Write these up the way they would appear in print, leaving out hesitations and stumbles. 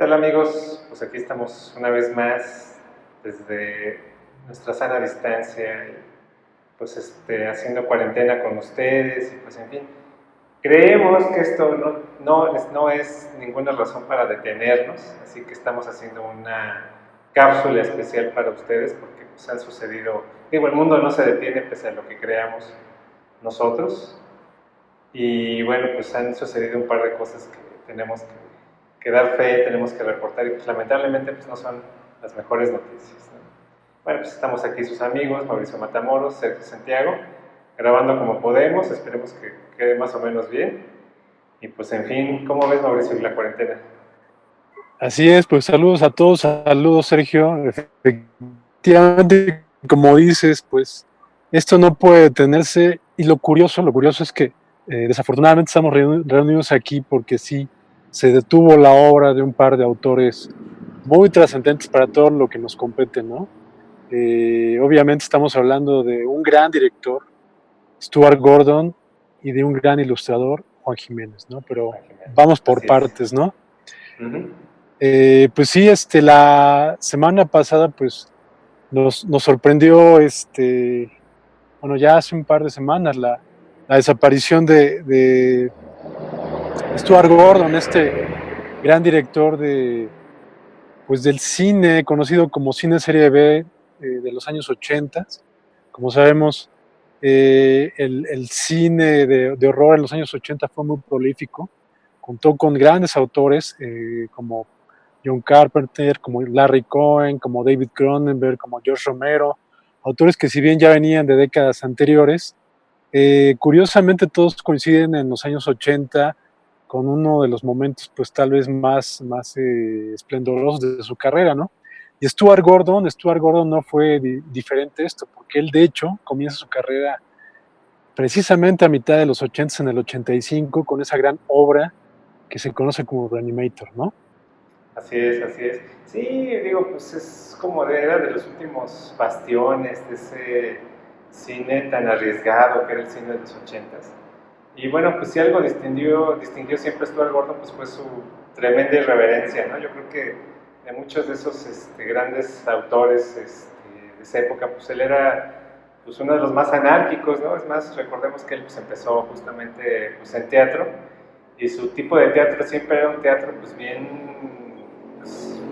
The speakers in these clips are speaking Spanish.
tal amigos? Pues aquí estamos una vez más desde nuestra sana distancia, pues haciendo cuarentena con ustedes y pues en fin. Creemos que esto no es ninguna razón para detenernos, así que estamos haciendo una cápsula especial para ustedes porque pues han sucedido, digo, el mundo no se detiene pese a lo que creamos nosotros y bueno, pues han sucedido un par de cosas que tenemos que dar fe, tenemos que reportar y pues lamentablemente pues no son las mejores noticias, ¿no? Bueno, pues estamos aquí sus amigos, Mauricio Matamoros, Sergio Santiago, grabando como podemos, esperemos que quede más o menos bien. Y pues en fin, ¿cómo ves Mauricio la cuarentena? Así es, pues saludos a todos, saludos Sergio. Efectivamente, como dices, pues esto no puede detenerse y lo curioso es que desafortunadamente estamos reunidos aquí porque sí se detuvo la obra de un par de autores muy trascendentes para todo lo que nos compete, ¿no? Obviamente estamos hablando de un gran director, Stuart Gordon, y de un gran ilustrador, Juan Jiménez, ¿no? Pero Juan Jiménez, vamos por así es. partes, ¿no? Uh-huh. Pues sí, la semana pasada, pues nos sorprendió, bueno, ya hace un par de semanas, la desaparición de Stuart Gordon, este gran director pues del cine, conocido como cine serie B de los años 80. Como sabemos, el cine de horror en los años 80 fue muy prolífico, contó con grandes autores como John Carpenter, como Larry Cohen, como David Cronenberg, como George Romero, autores que si bien ya venían de décadas anteriores, curiosamente todos coinciden en los años 80 con uno de los momentos pues tal vez más esplendorosos de su carrera, ¿no? Y Stuart Gordon no fue diferente a esto, porque él de hecho comienza su carrera precisamente a mitad de los 80 en el 85 con esa gran obra que se conoce como Reanimator, ¿no? Así es, así es. Sí, digo, pues es como era de los últimos bastiones de ese cine tan arriesgado que era el cine de los ochentas. Y bueno, pues si algo distinguió siempre a Stuart Gordon, pues fue su tremenda irreverencia, ¿no? Yo creo que de muchos de esos grandes autores de esa época, pues él era pues uno de los más anárquicos, ¿no? Es más, recordemos que él pues empezó justamente pues, en teatro y su tipo de teatro siempre era un teatro pues bien pues,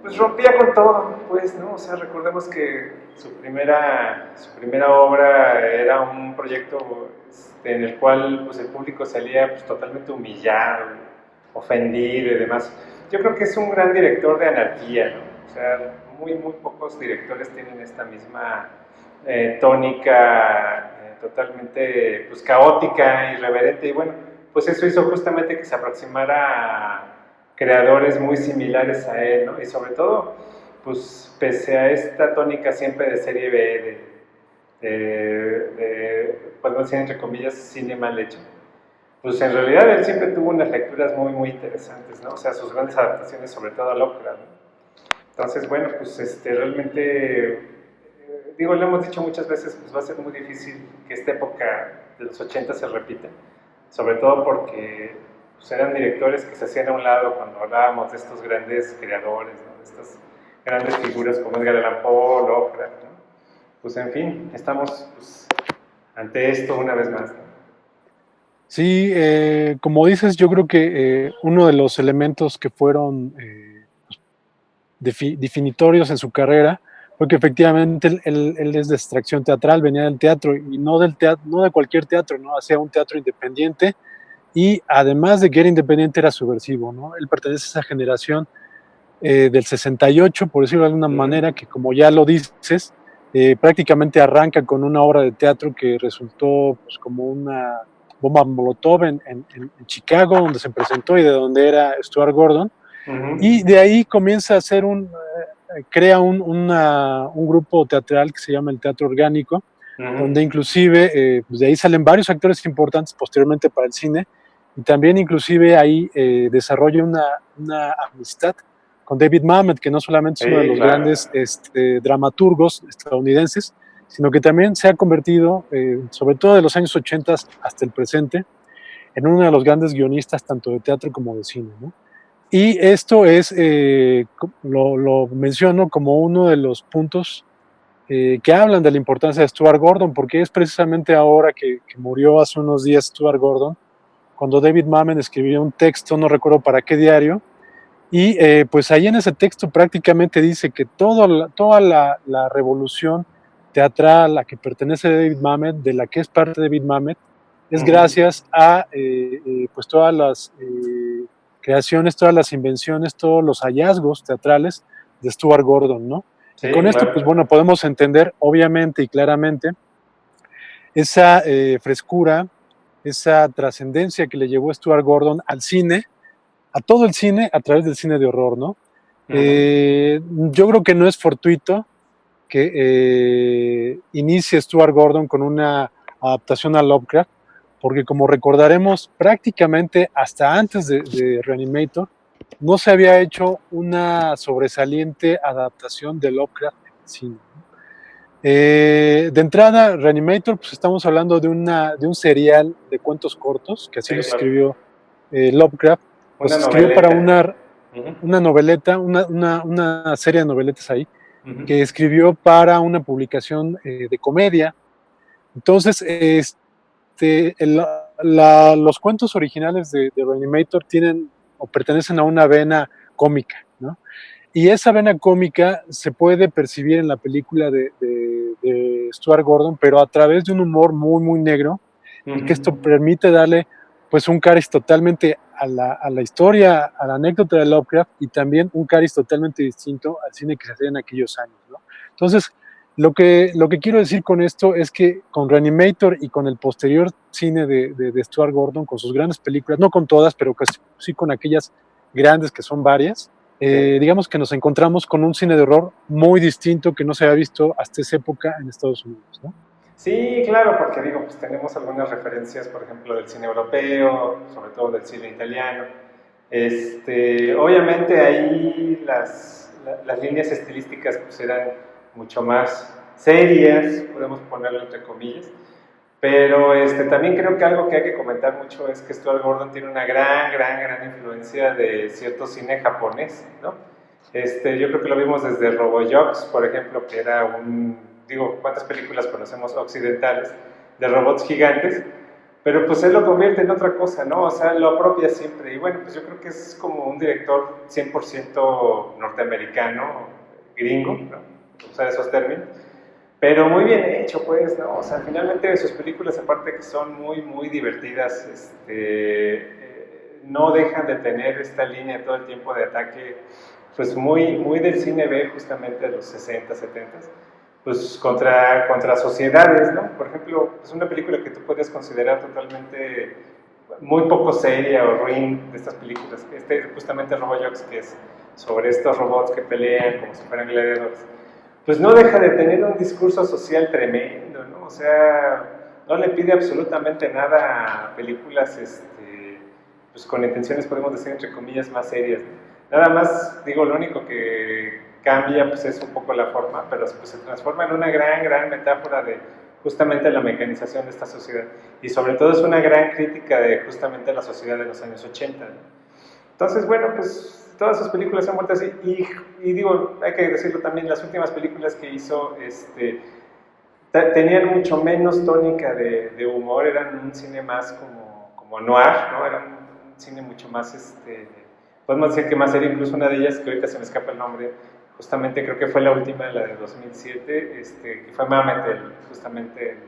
pues rompía con todo, pues, ¿no? O sea, recordemos que su primera obra era un proyecto en el cual pues, el público salía pues, totalmente humillado, ofendido y demás. Yo creo que es un gran director de anarquía, ¿no? O sea, muy pocos directores tienen esta misma tónica totalmente pues, caótica, irreverente, y bueno, pues eso hizo justamente que se aproximara a creadores muy similares a él, ¿no? Y sobre todo, pues pese a esta tónica siempre de serie B, podemos decir entre comillas, cine mal hecho, pues en realidad él siempre tuvo unas lecturas muy interesantes, ¿no? O sea, sus grandes adaptaciones, sobre todo a Lovecraft, ¿no? Entonces, bueno, pues realmente, digo, lo hemos dicho muchas veces, pues va a ser muy difícil que esta época de los 80 se repita, sobre todo porque pues, eran directores que se hacían a un lado cuando hablábamos de estos grandes creadores, ¿no? De estas grandes figuras como Edgar Allan Poe, Lovecraft, ¿no? Pues en fin, estamos pues, ante esto una vez más, ¿no? Sí, como dices, yo creo que uno de los elementos que fueron definitorios en su carrera fue que efectivamente él es de extracción teatral, venía del teatro y no del teatro, no de cualquier teatro, ¿no? Hacía un teatro independiente y además de que era independiente era subversivo, ¿no? Él pertenece a esa generación del 68, por decirlo de alguna Uh-huh. manera, que como ya lo dices, prácticamente arranca con una obra de teatro que resultó pues, como una bomba molotov en Chicago, donde se presentó y de donde era Stuart Gordon, y Uh-huh. de ahí comienza a hacer crea un grupo teatral que se llama el Teatro Orgánico, Uh-huh. donde inclusive pues de ahí salen varios actores importantes posteriormente para el cine, y también inclusive ahí desarrolla una amistad con David Mamet, que no solamente es uno de Sí, los claro. grandes dramaturgos estadounidenses, sino que también se ha convertido, sobre todo de los años 80 hasta el presente, en uno de los grandes guionistas tanto de teatro como de cine, ¿no? Y esto es, lo menciono como uno de los puntos que hablan de la importancia de Stuart Gordon, porque es precisamente ahora que murió hace unos días Stuart Gordon, cuando David Mamet escribió un texto, no recuerdo para qué diario, y pues ahí en ese texto prácticamente dice que toda la revolución teatral a la que pertenece David Mamet, de la que es parte David Mamet, es Ujú. gracias a pues todas las creaciones, todas las invenciones, todos los hallazgos teatrales de Stuart Gordon, ¿no? Y con Sí, esto, pues claro. bueno, podemos entender obviamente y claramente esa frescura, esa trascendencia que le llevó Stuart Gordon al cine, a todo el cine, a través del cine de horror, ¿no? Ujú. Yo creo que no es fortuito que inicie Stuart Gordon con una adaptación a Lovecraft, porque como recordaremos, prácticamente hasta antes de Reanimator, no se había hecho una sobresaliente adaptación de Lovecraft en el cine. De entrada, Reanimator, pues estamos hablando de un serial de cuentos cortos, que así Sí, los claro. escribió Lovecraft, Una los escribió para noveleta. Ujú. una noveleta, una serie de noveletas ahí, Ujú. que escribió para una publicación de comedia. Entonces, los cuentos originales de Reanimator tienen o pertenecen a una vena cómica, ¿no? Y esa vena cómica se puede percibir en la película de Stuart Gordon, pero a través de un humor muy, muy negro, y que esto Ujú. permite darle pues un cariz totalmente a la historia, a la anécdota de Lovecraft, y también un cariz totalmente distinto al cine que se hacía en aquellos años, ¿no? Entonces, lo que quiero decir con esto es que con Reanimator y con el posterior cine de Stuart Gordon, con sus grandes películas, no con todas, pero casi, sí con aquellas grandes que son varias, Sí. digamos que nos encontramos con un cine de horror muy distinto que no se había visto hasta esa época en Estados Unidos, ¿no? Sí, claro, porque digo, pues tenemos algunas referencias, por ejemplo, del cine europeo, sobre todo del cine italiano. Obviamente ahí las líneas estilísticas pues eran mucho más serias, podemos ponerlo entre comillas, pero también creo que algo que hay que comentar mucho es que Stuart Gordon tiene una gran influencia de cierto cine japonés, ¿no? Yo creo que lo vimos desde RoboJox, por ejemplo, que era digo, ¿cuántas películas conocemos occidentales de robots gigantes? Pero pues él lo convierte en otra cosa, ¿no? O sea, lo apropia siempre. Y bueno, pues yo creo que es como un director 100% norteamericano, gringo, ¿no? Usar esos términos. Pero muy bien hecho, pues, ¿no? O sea, finalmente sus películas, aparte que son muy divertidas, no dejan de tener esta línea todo el tiempo de ataque, pues muy del cine B, justamente de los 60, 70, pues contra sociedades, ¿no? Por ejemplo, es una película que tú puedes considerar totalmente muy poco seria o ruin de estas películas. Justamente RoboJox, que es sobre estos robots que pelean como si fueran gladiadores, pues no deja de tener un discurso social tremendo, ¿no? O sea, no le pide absolutamente nada a películas, pues con intenciones, podemos decir, entre comillas, más serias, ¿no? Nada más, digo, lo único que cambia, pues es un poco la forma, pero pues, se transforma en una gran metáfora de justamente la mecanización de esta sociedad. Y sobre todo es una gran crítica de justamente la sociedad de los años 80, ¿no? Entonces, bueno, pues todas sus películas han vuelto así. Y digo, hay que decirlo también, las últimas películas que hizo tenían mucho menos tónica de humor, eran un cine más como noir, ¿no? Era un cine mucho más, podemos decir que más serio, incluso una de ellas, que ahorita se me escapa el nombre, justamente creo que fue la última, la de 2007, que fue Mamet, justamente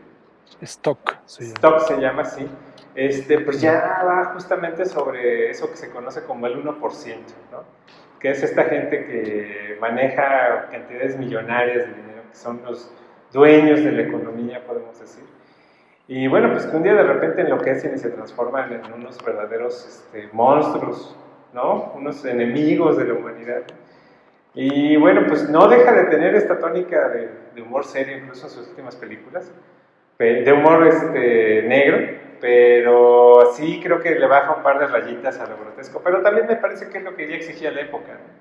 Stock se llama. Stock se llama así, pues Uh-huh. ya va justamente sobre eso que se conoce como el 1%, ¿no? Que es esta gente que maneja cantidades millonarias de dinero, que son los dueños de la economía, podemos decir. Y bueno, pues que un día de repente enloquecen y se transforman en unos verdaderos monstruos, ¿no? Unos enemigos de la humanidad. Y bueno, pues no deja de tener esta tónica de humor serio, incluso en sus últimas películas, de humor negro, pero sí creo que le baja un par de rayitas a lo grotesco, pero también me parece que es lo que ya exigía la época, ¿no?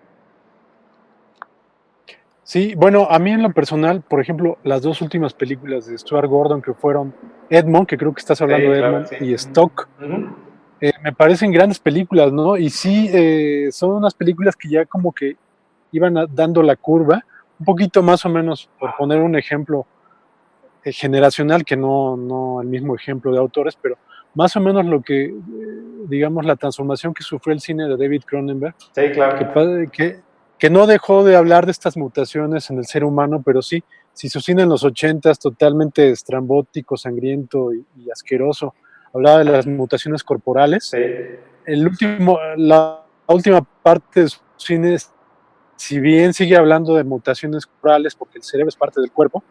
Sí, bueno, a mí en lo personal, por ejemplo, las dos últimas películas de Stuart Gordon que fueron Edmond, que creo que estás hablando Sí, de claro, Edmond, sí. y Stock, Uh -huh. Me parecen grandes películas, ¿no? Y sí, son unas películas que ya como que iban dando la curva, un poquito más o menos, por poner un ejemplo generacional, que no el mismo ejemplo de autores, pero más o menos lo que, digamos, la transformación que sufrió el cine de David Cronenberg, Sí, que, claro. pa- que, que no dejó de hablar de estas mutaciones en el ser humano, pero sí, si su cine en los ochentas, totalmente estrambótico, sangriento y asqueroso, hablaba de las mutaciones corporales, Sí. la última parte de su cine, si bien sigue hablando de mutaciones corporales, porque el cerebro es parte del cuerpo,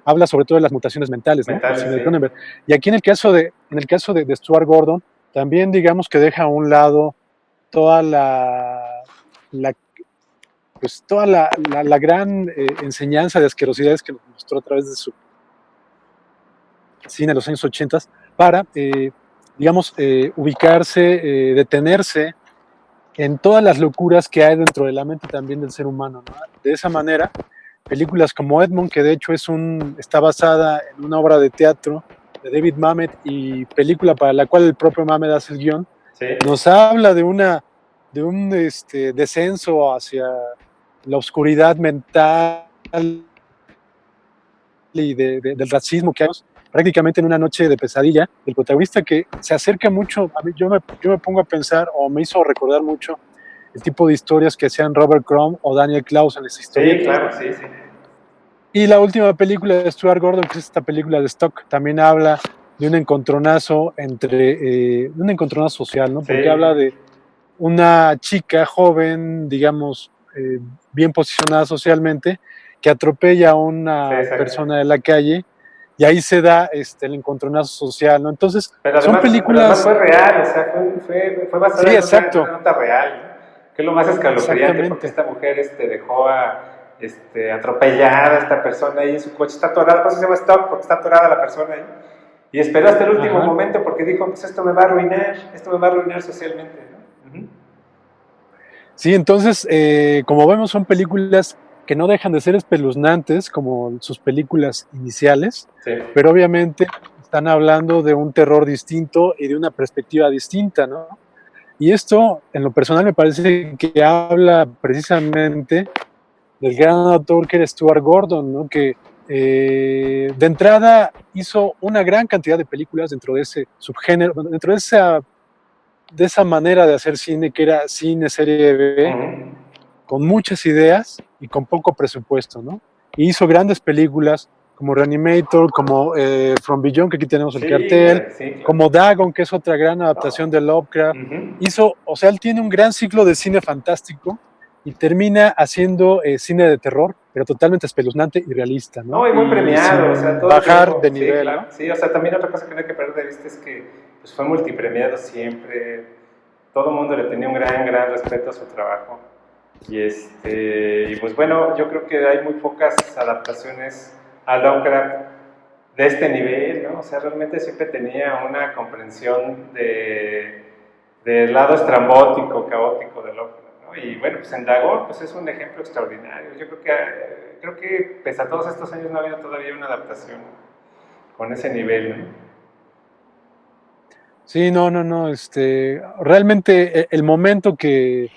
habla sobre todo de las mutaciones mentales, ¿no? El Mentales, cine de sí. Cronenberg. Y aquí en el caso de Stuart Gordon, también digamos que deja a un lado toda la pues toda la gran enseñanza de asquerosidades que nos mostró a través de su cine de los años 80 para, digamos, ubicarse, detenerse en todas las locuras que hay dentro de la mente también del ser humano, ¿no? De esa manera, películas como Edmond, que de hecho está basada en una obra de teatro de David Mamet y película para la cual el propio Mamet hace el guión, Sí. nos habla de un descenso hacia la oscuridad mental y del racismo que hay prácticamente en una noche de pesadilla del protagonista que se acerca mucho, a mí, yo me pongo a pensar o me hizo recordar mucho el tipo de historias que hacían Robert Crumb o Daniel Klaus en las Sí, historietas, claro, ¿no? sí, sí. Y la última película de Stuart Gordon, que es esta película de Stock, también habla de un encontronazo un encontronazo social, ¿no? Sí, Porque habla de una chica joven, digamos, bien posicionada socialmente, que atropella a sí, una exacto. persona de la calle y ahí se da el encontronazo social, ¿no? Entonces, son Pero además películas, fue real, o sea, fue basada sí, en una exacto, nota real, ¿no? Que es lo más escalofriante porque exactamente. esta mujer dejó atropellada a esta persona ahí en su coche, está atorada, por eso se llama stop, porque está atorada la persona ahí. Y esperó hasta el último Ajá. momento porque dijo, pues esto me va a arruinar socialmente, ¿no? Uh -huh. Sí, entonces, como vemos, son películas que no dejan de ser espeluznantes como sus películas iniciales, Sí. pero obviamente están hablando de un terror distinto y de una perspectiva distinta, ¿no? Y esto, en lo personal, me parece que habla precisamente del gran autor que era Stuart Gordon, ¿no? Que de entrada hizo una gran cantidad de películas dentro de ese subgénero, dentro de esa manera de hacer cine que era cine serie Uh B, -huh. con muchas ideas y con poco presupuesto, ¿no? Y hizo grandes películas como Reanimator, como From Beyond, que aquí tenemos el Sí, cartel, caray, sí, claro. como Dagon, que es otra gran adaptación de Uh Lovecraft. -huh. O sea, él tiene un gran ciclo de cine fantástico y termina haciendo cine de terror, pero totalmente espeluznante y realista, ¿no? No, y muy Y premiado, o sea, sin todo el bajar de tiempo, sí, nivel, claro. ¿no? Sí, o sea, también otra cosa que no hay que perder de vista es que pues, fue multipremiado siempre. Todo el mundo le tenía un gran respeto a su trabajo. Y pues bueno, yo creo que hay muy pocas adaptaciones a Lovecraft de este nivel, ¿no? O sea, realmente siempre tenía una comprensión del lado estrambótico, caótico de Lovecraft, ¿no? Y bueno, pues en Dagon pues es un ejemplo extraordinario. Yo creo que pese a todos estos años no ha habido todavía una adaptación con ese nivel, ¿no? Sí, no, realmente el momento que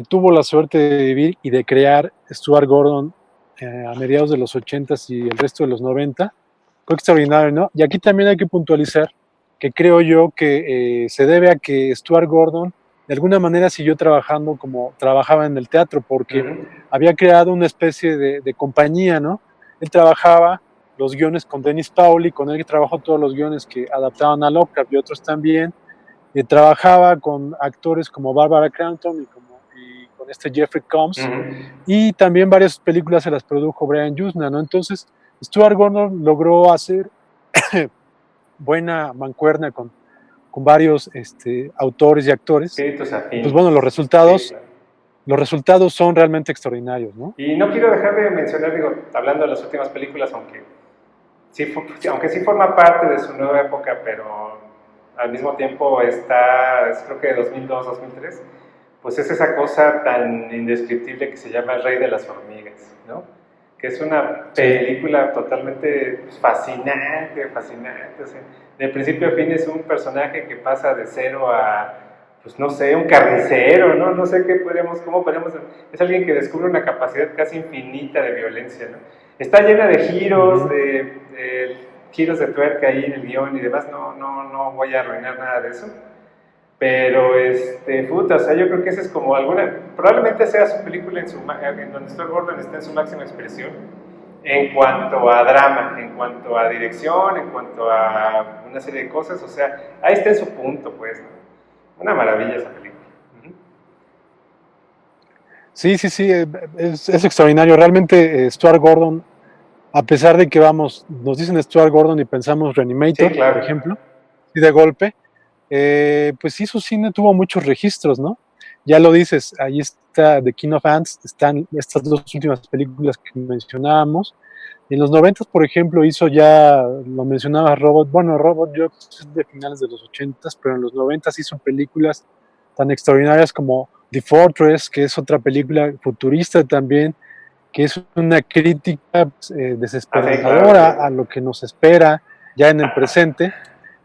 tuvo la suerte de vivir y de crear Stuart Gordon a mediados de los 80 y el resto de los 90, fue extraordinario, ¿no? Y aquí también hay que puntualizar que creo yo que se debe a que Stuart Gordon de alguna manera siguió trabajando como trabajaba en el teatro, Uh porque -huh. había creado una especie de compañía, ¿no? Él trabajaba los guiones con Dennis Pauli, con él que trabajó todos los guiones que adaptaban a Lovecraft y otros también, trabajaba con actores como Barbara Crampton y con este Jeffrey Uh Combs, -huh. y también varias películas se las produjo Brian Yuzna, ¿no? Entonces, Stuart Gordon logró hacer buena mancuerna con varios autores y actores, Espíritus y pues bueno, los afines, sí, resultados, claro. los resultados son realmente extraordinarios, ¿no? Y no quiero dejar de mencionar, digo, hablando de las últimas películas, aunque sí forma parte de su nueva época, pero al mismo tiempo creo que de 2002-2003, pues es esa cosa tan indescriptible que se llama El Rey de las Hormigas, ¿no? que es una Sí. película totalmente fascinante, fascinante. O sea, de principio a fin es un personaje que pasa de cero a, pues no sé, un carnicero, ¿no? No sé cómo podemos, es alguien que descubre una capacidad casi infinita de violencia, ¿no? Está llena de giros, Ujú. de giros de tuerca ahí en el guión y demás, no voy a arruinar nada de eso. Pero, puta, o sea, yo creo que esa es como probablemente sea su película en donde Stuart Gordon está en su máxima expresión, en cuanto a drama, en cuanto a dirección, en cuanto a una serie de cosas, o sea, ahí está en su punto, pues, ¿no? Una maravilla esa película. Uh-huh. Sí, sí, sí, es extraordinario. Realmente Stuart Gordon, a pesar de que vamos, nos dicen Stuart Gordon y pensamos Sí, Reanimator, por claro. ejemplo, y de golpe, pues sí, su cine tuvo muchos registros, ¿no? Ya lo dices, ahí está The King of Ants, están estas dos últimas películas que mencionábamos. En los 90, por ejemplo, hizo ya, lo mencionaba Robot, bueno, Robot yo es de finales de los 80, pero en los 90 hizo películas tan extraordinarias como The Fortress, que es otra película futurista también, que es una crítica Ah, sí, claro, desesperanzadora a lo que nos espera ya en el presente,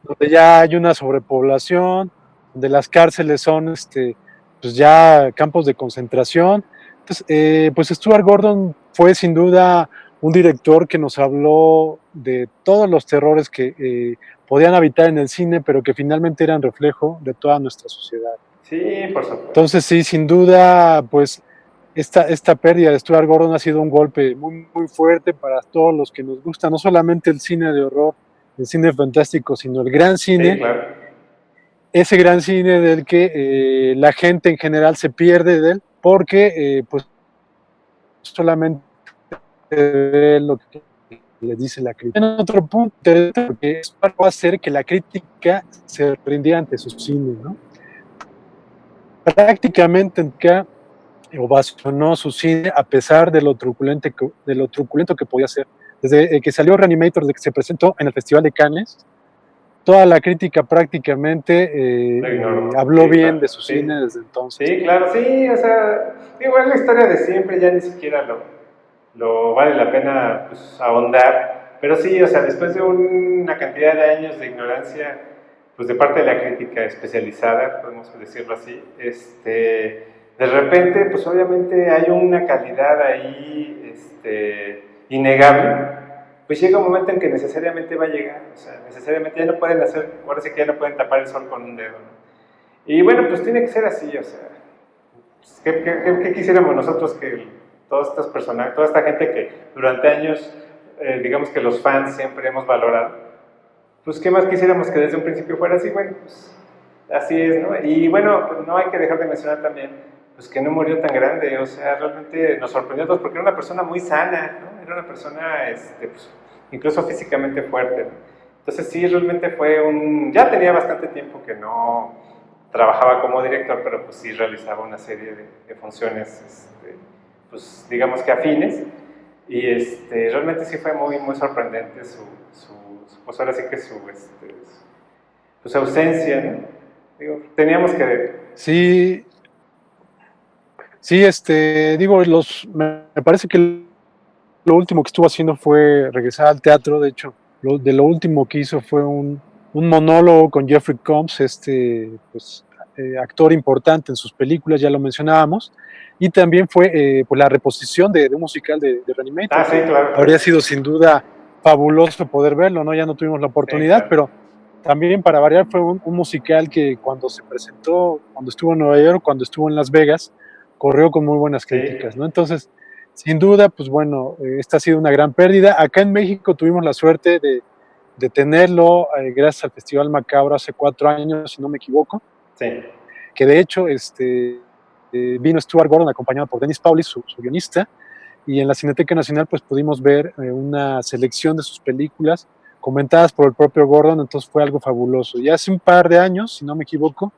donde ya hay una sobrepoblación, donde las cárceles son pues ya campos de concentración. Entonces, pues Stuart Gordon fue sin duda un director que nos habló de todos los terrores que podían habitar en el cine, pero que finalmente eran reflejo de toda nuestra sociedad. sí, por supuesto. Entonces, sí, sin duda, pues esta pérdida de Stuart Gordon ha sido un golpe muy, muy fuerte para todos los que nos gusta, no solamente el cine de horror, el cine fantástico, sino el gran Sí, cine, claro. ese gran cine del que la gente en general se pierde de él, porque pues solamente ve lo que le dice la crítica. En otro punto, porque esto va a hacer que la crítica se rindiera ante su cine, ¿no? Prácticamente ovacionó su cine a pesar de lo truculento que podía ser. Desde que salió Reanimator, desde que se presentó en el Festival de Cannes, toda la crítica prácticamente Lo ignoro. habló Sí, bien claro. de su Sí. cine desde entonces. Sí, claro, sí, o sea, igual la historia de siempre ya ni siquiera lo vale la pena pues, ahondar, pero sí, o sea, después de una cantidad de años de ignorancia, pues de parte de la crítica especializada, podemos decirlo así, de repente, pues obviamente hay una calidad ahí, innegable, pues llega un momento en que necesariamente va a llegar, o sea, necesariamente ya no pueden hacer, ahora sí que ya no pueden tapar el sol con un dedo, ¿no? Y bueno, pues tiene que ser así, o sea, ¿qué quisiéramos nosotros que todas estas personas, toda esta gente que durante años, digamos que los fans siempre hemos valorado, pues qué más quisiéramos que desde un principio fuera así? Bueno, pues así es, ¿no? Y bueno, no hay que dejar de mencionar también, pues que no murió tan grande, o sea, realmente nos sorprendió a todos porque era una persona muy sana, ¿no? Era una persona, pues, incluso físicamente fuerte, ¿no? Entonces sí, realmente ya tenía bastante tiempo que no trabajaba como director, pero pues sí realizaba una serie de funciones, pues digamos que afines, y realmente sí fue muy, muy sorprendente pues ahora sí que su ausencia, ¿no? Digo, teníamos que... Sí, sí, digo, me parece que lo último que estuvo haciendo fue regresar al teatro. De hecho, de lo último que hizo fue un monólogo con Jeffrey Combs, pues, actor importante en sus películas, ya lo mencionábamos, y también fue pues, la reposición de un musical de Reanimator, Ah, sí, que claro, habría claro. sido sin duda fabuloso poder verlo, ¿no? Ya no tuvimos la Sí, oportunidad, claro. pero también para variar fue un musical que cuando se presentó, cuando estuvo en Nueva York, cuando estuvo en Las Vegas, corrió con muy buenas Sí. críticas, ¿no? Entonces, sin duda, pues bueno, esta ha sido una gran pérdida. Acá en México tuvimos la suerte de tenerlo gracias al Festival Macabro hace 4 años, si no me equivoco, Sí. que de hecho vino Stuart Gordon acompañado por Dennis Paulis, su guionista, y en la Cineteca Nacional pues pudimos ver una selección de sus películas comentadas por el propio Gordon, entonces fue algo fabuloso. Y hace un par de años, si no me equivoco,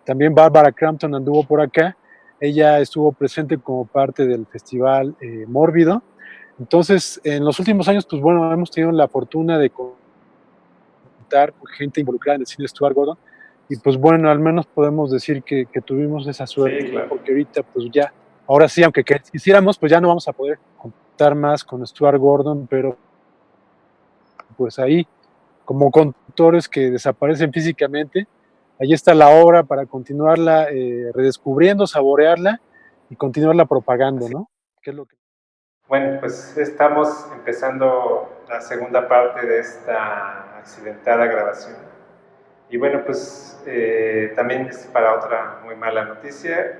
también Barbara Crampton anduvo por acá, ella estuvo presente como parte del festival Mórbido. Entonces, en los últimos años, pues bueno, hemos tenido la fortuna de contar con gente involucrada en el cine de Stuart Gordon, y pues bueno, al menos podemos decir que tuvimos esa Sí, suerte, ¿no? claro. Porque ahorita pues ya, ahora sí, aunque quisiéramos, pues ya no vamos a poder contar conectar más con Stuart Gordon, pero pues ahí, como conductores que desaparecen físicamente, ahí está la obra para continuarla redescubriendo, saborearla y continuarla propagando, Así. ¿no? ¿Qué es lo que... Bueno, pues estamos empezando la segunda parte de esta accidentada grabación. Y bueno, pues también es para otra muy mala noticia.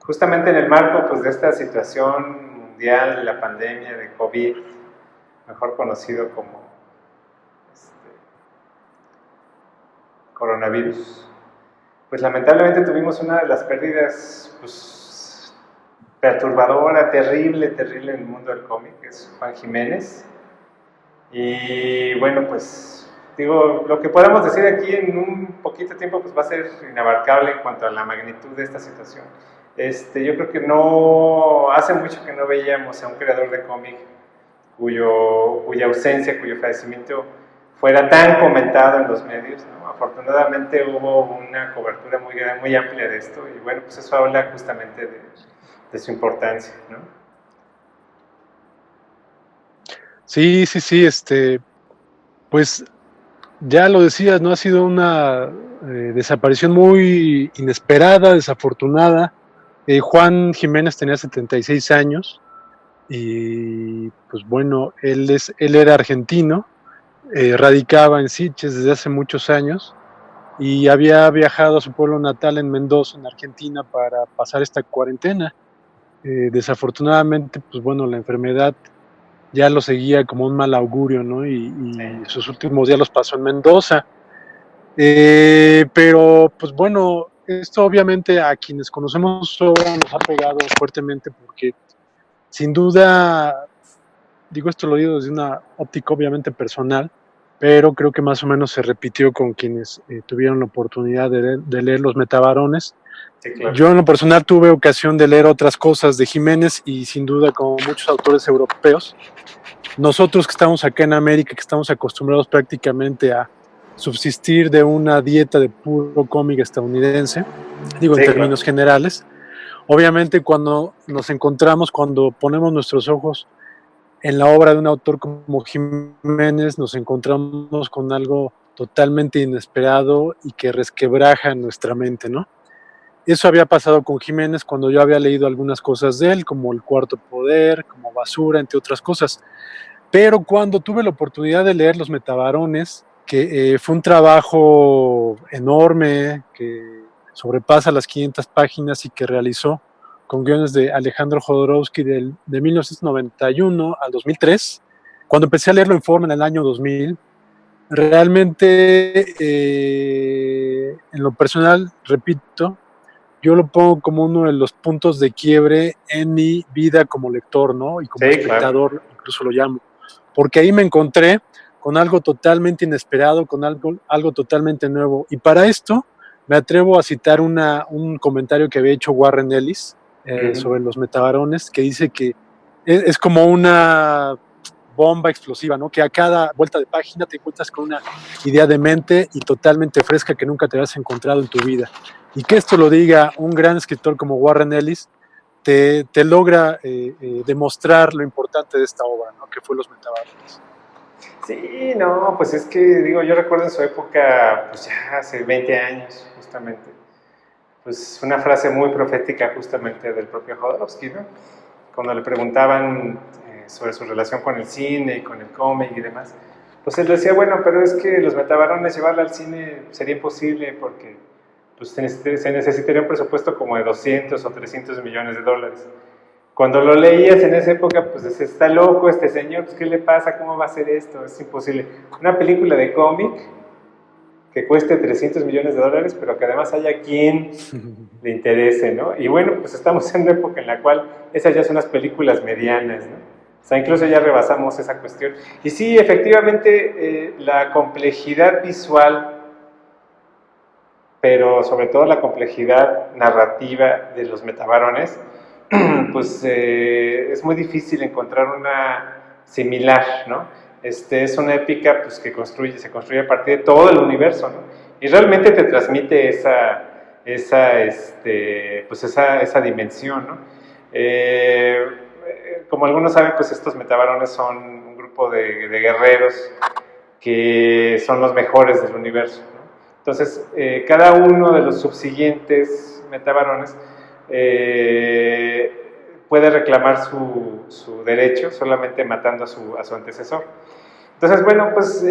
Justamente en el marco pues, de esta situación mundial de la pandemia de COVID, mejor conocido como este, coronavirus, pues lamentablemente tuvimos una de las pérdidas pues, perturbadora, terrible, terrible en el mundo del cómic, que es Juan Jiménez. Y bueno, pues digo, lo que podamos decir aquí en un poquito de tiempo pues va a ser inabarcable en cuanto a la magnitud de esta situación. Yo creo que no, hace mucho que no veíamos a un creador de cómic cuya ausencia, cuyo fallecimiento fuera tan comentado en los medios, ¿no? Afortunadamente hubo una cobertura muy amplia de esto y bueno, pues eso habla justamente de su importancia, ¿no? Sí, sí, sí, pues ya lo decías, ¿no? Ha sido una desaparición muy inesperada, desafortunada. Juan Jiménez tenía 76 años y pues bueno, él era argentino, radicaba en Sitges desde hace muchos años y había viajado a su pueblo natal en Mendoza, en Argentina, para pasar esta cuarentena. Desafortunadamente, pues bueno, la enfermedad ya lo seguía como un mal augurio, ¿no? Sí, Y sus últimos días los pasó en Mendoza. Pero, pues bueno, esto obviamente a quienes conocemos su obra nos ha pegado fuertemente porque sin duda, digo esto lo digo desde una óptica obviamente personal, pero creo que más o menos se repitió con quienes tuvieron la oportunidad de leer Los Metabarones. sí, claro. Yo en lo personal tuve ocasión de leer otras cosas de Jiménez y sin duda como muchos autores europeos, nosotros que estamos acá en América, que estamos acostumbrados prácticamente a subsistir de una dieta de puro cómic estadounidense, digo en Sí, claro. términos generales, obviamente cuando nos encontramos, cuando ponemos nuestros ojos en la obra de un autor como Jiménez, nos encontramos con algo totalmente inesperado y que resquebraja nuestra mente, ¿no? Eso había pasado con Jiménez cuando yo había leído algunas cosas de él, como El Cuarto Poder, como Basura, entre otras cosas. Pero cuando tuve la oportunidad de leer Los Metabarones, que fue un trabajo enorme, que sobrepasa las 500 páginas y que realizó con guiones de Alejandro Jodorowsky de 1991 al 2003, cuando empecé a leerlo en forma en el año 2000, realmente en lo personal, repito, yo lo pongo como uno de los puntos de quiebre en mi vida como lector, ¿no? Y como Sí, claro. espectador, incluso lo llamo. Porque ahí me encontré con algo totalmente inesperado, con algo totalmente nuevo. Y para esto me atrevo a citar un comentario que había hecho Warren Ellis sobre Los Metabarones, que dice que es como una bomba explosiva, ¿no? Que a cada vuelta de página te encuentras con una idea de mente y totalmente fresca que nunca te habías encontrado en tu vida. Y que esto lo diga un gran escritor como Warren Ellis, te logra demostrar lo importante de esta obra, ¿no? Que fue Los Metabarones. Sí, no, pues es que, digo, yo recuerdo en su época, pues ya hace 20 años, justamente, pues una frase muy profética justamente del propio Jodorowsky, ¿no? Cuando le preguntaban sobre su relación con el cine y con el cómic y demás, pues él decía, bueno, pero es que Los Metabarones llevarla al cine sería imposible porque pues, se necesitaría un presupuesto como de 200 o 300 millones de dólares. Cuando lo leías en esa época, pues decías, está loco este señor, pues ¿qué le pasa? ¿Cómo va a hacer esto? Es imposible. Una película de cómic que cueste 300 millones de dólares, pero que además haya quien le interese, ¿no? Y bueno, pues estamos en una época en la cual esas ya son las películas medianas, ¿no? O sea, incluso ya rebasamos esa cuestión. Y sí, efectivamente, la complejidad visual, pero sobre todo la complejidad narrativa de Los Metabarones, pues es muy difícil encontrar una similar, ¿no? Es una épica pues, que se construye a partir de todo el universo, ¿no? Y realmente te transmite esa dimensión, ¿no? como algunos saben, pues estos metabarones son un grupo de guerreros que son los mejores del universo, ¿no? Entonces, cada uno de los subsiguientes metabarones puede reclamar su derecho solamente matando a su antecesor. Entonces, bueno, pues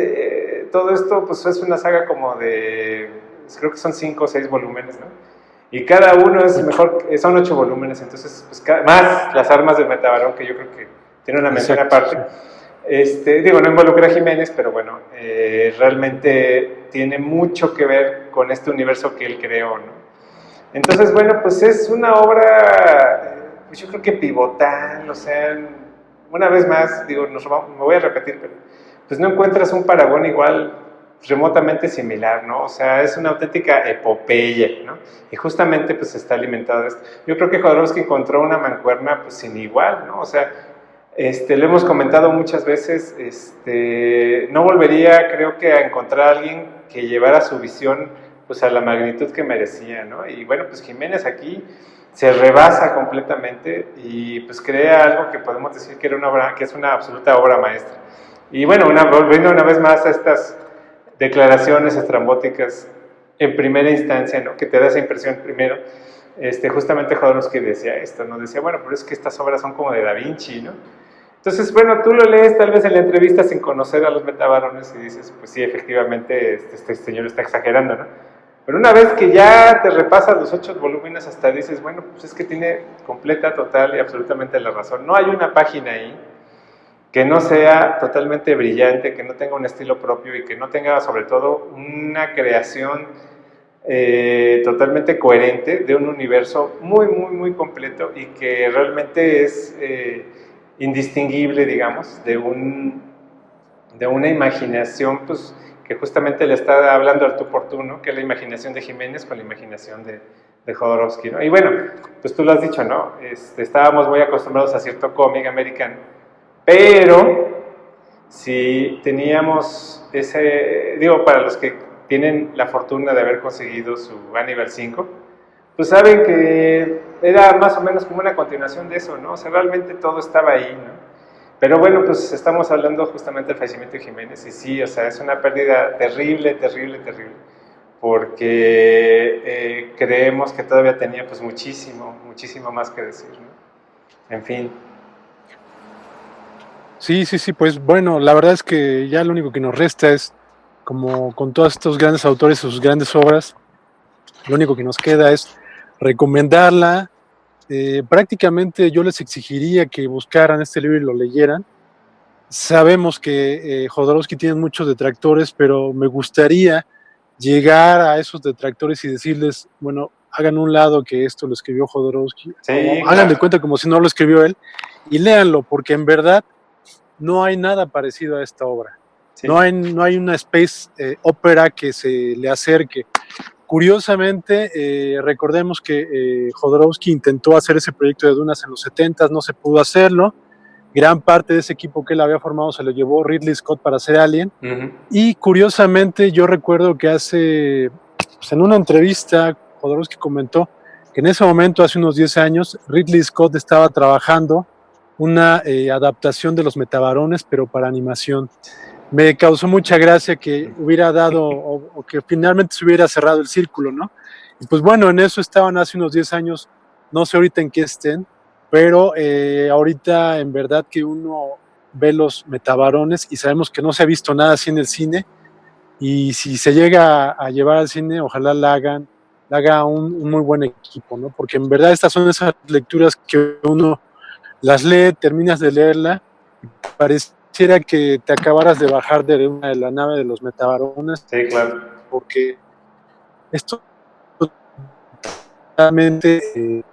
todo esto pues, es una saga como de, creo que son 5 o 6 volúmenes, ¿no? Y cada uno es mejor, son 8 volúmenes, entonces, pues, más las armas del metabarón, que yo creo que tiene una mención aparte. Digo, no involucra a Jiménez, pero bueno, realmente tiene mucho que ver con este universo que él creó, ¿no? Entonces, bueno, pues es una obra, pues yo creo que pivotal, o sea, una vez más, digo, me voy a repetir, pero pues no encuentras un Paragón igual remotamente similar, ¿no? O sea, es una auténtica epopeya, ¿no? Y justamente pues está alimentado de esto. Yo creo que Jodorowsky encontró una mancuerna pues sin igual, ¿no? O sea, lo hemos comentado muchas veces, no volvería, creo que, a encontrar a alguien que llevara su visión pues a la magnitud que merecía, ¿no? Y bueno, pues Jiménez aquí se rebasa completamente y pues crea algo que podemos decir que era una obra, que es una absoluta obra maestra. Y bueno, volviendo una vez más a estas declaraciones estrambóticas en primera instancia, ¿no? Que te da esa impresión primero. Justamente Jodorowsky decía esto, ¿no? Decía, bueno, pero es que estas obras son como de Da Vinci, ¿no? Entonces, bueno, tú lo lees tal vez en la entrevista sin conocer a los metabarones y dices, pues sí, efectivamente, este señor está exagerando, ¿no? Pero una vez que ya te repasas los 8 volúmenes, hasta dices, bueno, pues es que tiene completa, total y absolutamente la razón. No hay una página ahí que no sea totalmente brillante, que no tenga un estilo propio y que no tenga, sobre todo, una creación totalmente coherente de un universo muy, muy, muy completo y que realmente es indistinguible, digamos, de una imaginación, pues, que justamente le está hablando al tú por tú, ¿no? Que es la imaginación de Jiménez con la imaginación de Jodorowsky, ¿no? Y bueno, pues tú lo has dicho, ¿no? Estábamos muy acostumbrados a cierto cómic americano, pero si teníamos digo, para los que tienen la fortuna de haber conseguido su Hannibal 5, pues saben que era más o menos como una continuación de eso, ¿no? O sea, realmente todo estaba ahí, ¿no? Pero bueno, pues estamos hablando justamente del fallecimiento de Jiménez y sí, o sea, es una pérdida terrible, terrible, terrible, porque creemos que todavía tenía pues muchísimo, muchísimo más que decir, ¿no? En fin. Sí, pues bueno, la verdad es que ya lo único que nos resta es, como con todos estos grandes autores, sus grandes obras, lo único que nos queda es recomendarla. Prácticamente yo les exigiría que buscaran este libro y lo leyeran. Sabemos que Jodorowsky tiene muchos detractores, pero me gustaría llegar a esos detractores y decirles, bueno, hagan un lado que esto lo escribió Jodorowsky, Sí, o claro. hagan de cuenta como si no lo escribió él, y léanlo, porque en verdad no hay nada parecido a esta obra. Sí. No hay una space opera que se le acerque. Curiosamente, recordemos que Jodorowsky intentó hacer ese proyecto de Dunas en los 70s, no se pudo hacerlo. Gran parte de ese equipo que él había formado se lo llevó Ridley Scott para hacer Alien. Y curiosamente, yo recuerdo que pues en una entrevista, Jodorowsky comentó que en ese momento, hace unos 10 años, Ridley Scott estaba trabajando una adaptación de Los Metabarones, pero para animación. Me causó mucha gracia que hubiera dado, o que finalmente se hubiera cerrado el círculo, ¿no? Y pues bueno, en eso estaban hace unos 10 años, no sé ahorita en qué estén, pero ahorita en verdad que uno ve Los Metabarones y sabemos que no se ha visto nada así en el cine, y si se llega a llevar al cine, ojalá la haga un muy buen equipo, ¿no? Porque en verdad estas son esas lecturas que uno las lee, terminas de leerla, y pareciera que te acabaras de bajar de la nave de Los Metabarones. Sí, claro. Porque esto totalmente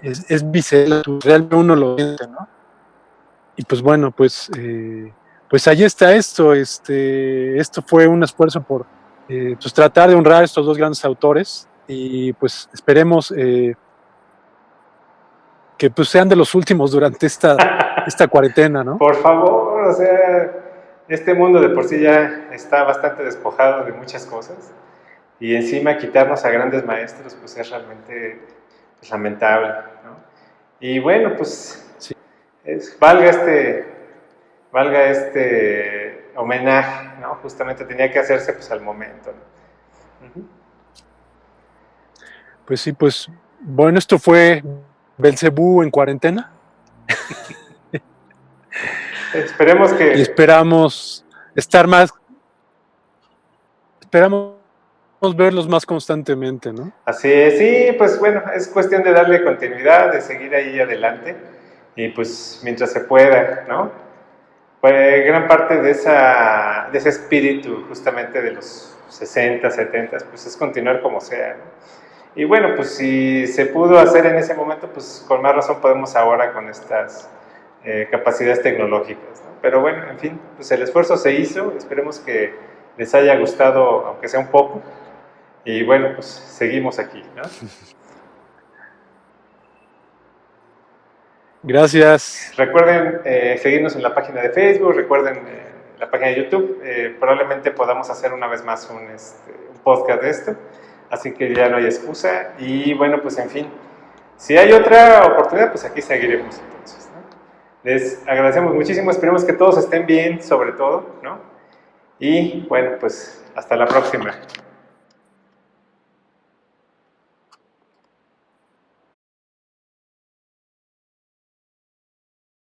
es visceral, realmente uno lo siente, ¿no? Y pues bueno, pues ahí está esto. Esto fue un esfuerzo por pues tratar de honrar a estos dos grandes autores, y pues esperemos que pues sean de los últimos durante esta cuarentena, ¿no? Por favor, o sea, este mundo de por sí ya está bastante despojado de muchas cosas y encima quitarnos a grandes maestros pues es realmente pues, lamentable, ¿no? Y bueno, pues Sí. valga este homenaje, ¿no? Justamente tenía que hacerse pues al momento, ¿no? Uh-huh. Pues sí, pues bueno, esto fue Belcebú en cuarentena. Esperemos Y que... esperamos verlos más constantemente, ¿no? Así es, sí, pues bueno, es cuestión de darle continuidad, de seguir ahí adelante y pues mientras se pueda, ¿no? Pues gran parte de ese espíritu justamente de los 60, 70, pues es continuar como sea, ¿no? Y bueno, pues si se pudo hacer en ese momento, pues con más razón podemos ahora con estas capacidades tecnológicas, ¿no? Pero bueno, en fin, pues el esfuerzo se hizo, esperemos que les haya gustado, aunque sea un poco, y bueno, pues seguimos aquí, ¿no? Gracias. Recuerden seguirnos en la página de Facebook, recuerden la página de YouTube, probablemente podamos hacer una vez más un podcast de esto, así que ya no hay excusa, y bueno, pues en fin, si hay otra oportunidad, pues aquí seguiremos entonces, ¿no? Les agradecemos muchísimo, esperemos que todos estén bien, sobre todo, ¿no? Y bueno, pues hasta la próxima.